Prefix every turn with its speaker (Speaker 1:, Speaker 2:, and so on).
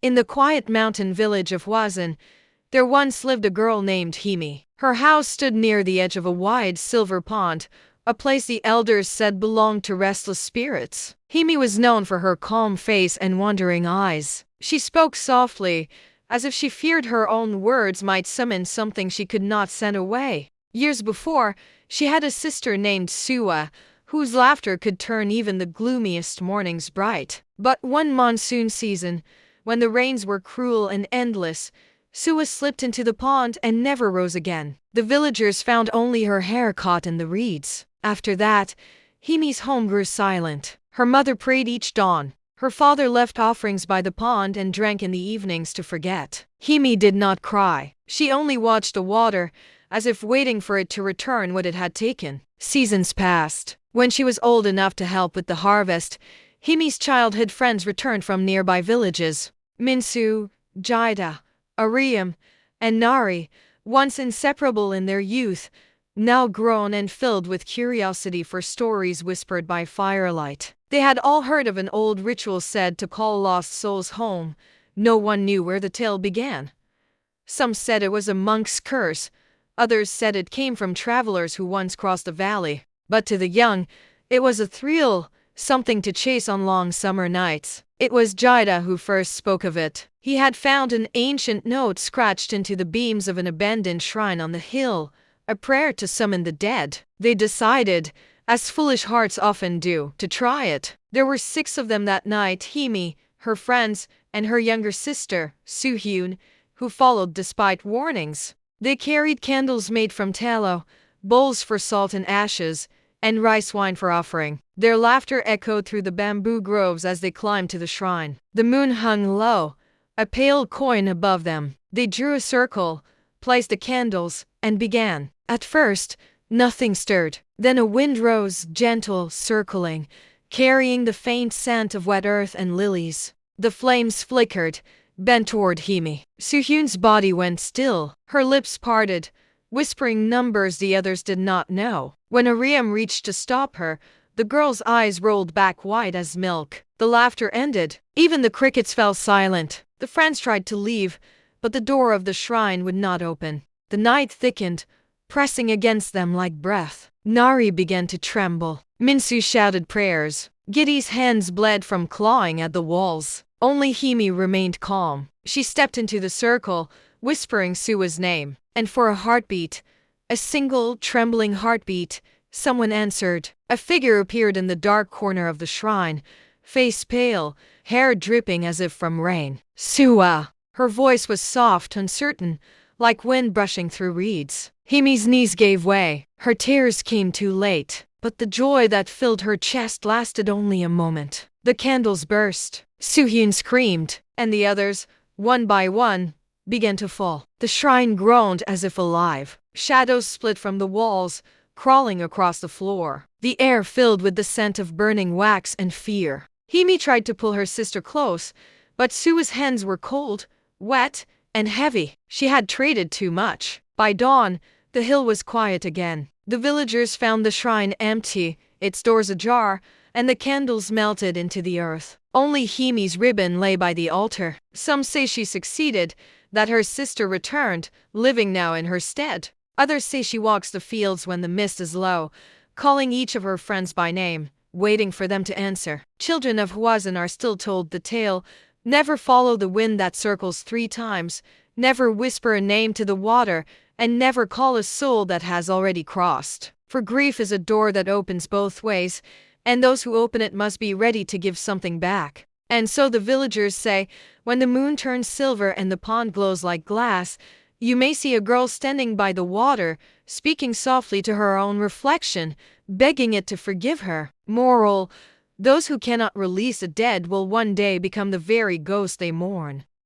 Speaker 1: In the quiet mountain village of Hwasan, there once lived a girl named Haemi. Her house stood near the edge of a wide silver pond, a place the elders said belonged to restless spirits. Haemi was known for her calm face and wandering eyes. She spoke softly, as if she feared her own words might summon something she could not send away. Years before, she had a sister named Suwa, whose laughter could turn even the gloomiest mornings bright. But one monsoon season, when the rains were cruel and endless, Suwa slipped into the pond and never rose again. The villagers found only her hair caught in the reeds. After that, Haemi's home grew silent. Her mother prayed each dawn. Her father left offerings by the pond and drank in the evenings to forget. Haemi did not cry. She only watched the water, as if waiting for it to return what it had taken. Seasons passed. When she was old enough to help with the harvest, Haemi's childhood friends returned from nearby villages. Minsu, Jida, Ariam, and Nari, once inseparable in their youth, now grown and filled with curiosity for stories whispered by firelight. They had all heard of an old ritual said to call lost souls home. No one knew where the tale began. Some said it was a monk's curse, others said it came from travelers who once crossed the valley. But to the young, it was a thrill, something to chase on long summer nights. It was Jida who first spoke of it. He had found an ancient note scratched into the beams of an abandoned shrine on the hill, a prayer to summon the dead. They decided, as foolish hearts often do, to try it. There were 6 of them that night: Haemi, her friends, and her younger sister, Suhyun, who followed despite warnings. They carried candles made from tallow, bowls for salt and ashes, and rice wine for offering. Their laughter echoed through the bamboo groves as they climbed to the shrine. The moon hung low, a pale coin above them. They drew a circle, placed the candles, and began. At first, nothing stirred. Then a wind rose, gentle, circling, carrying the faint scent of wet earth and lilies. The flames flickered, bent toward Haemi. Suhyun's body went still. Her lips parted, whispering numbers the others did not know. When Ariam reached to stop her, the girl's eyes rolled back white as milk. The laughter ended. Even the crickets fell silent. The friends tried to leave, but the door of the shrine would not open. The night thickened, pressing against them like breath. Nari began to tremble. Minsu shouted prayers. Giddy's hands bled from clawing at the walls. Only Haemi remained calm. She stepped into the circle, whispering Suwa's name. And for a heartbeat, a single, trembling heartbeat, someone answered. A figure appeared in the dark corner of the shrine, face pale, hair dripping as if from rain. Suwa! Her voice was soft, uncertain, like wind brushing through reeds. Haemi's knees gave way. Her tears came too late, but the joy that filled her chest lasted only a moment. The candles burst. Suhyun screamed, and the others, one by one, began to fall. The shrine groaned as if alive. Shadows split from the walls, crawling across the floor. The air filled with the scent of burning wax and fear. Haemi tried to pull her sister close, but Suwa's hands were cold, wet, and heavy. She had traded too much. By dawn, the hill was quiet again. The villagers found the shrine empty, its doors ajar, and the candles melted into the earth. Only Haemi's ribbon lay by the altar. Some say she succeeded, that her sister returned, living now in her stead. Others say she walks the fields when the mist is low, calling each of her friends by name, waiting for them to answer. Children of Hwasan are still told the tale: never follow the wind that circles 3 times, never whisper a name to the water, and never call a soul that has already crossed. For grief is a door that opens both ways, and those who open it must be ready to give something back. And so the villagers say, when the moon turns silver and the pond glows like glass, you may see a girl standing by the water, speaking softly to her own reflection, begging it to forgive her. Moral: those who cannot release the dead will one day become the very ghost they mourn.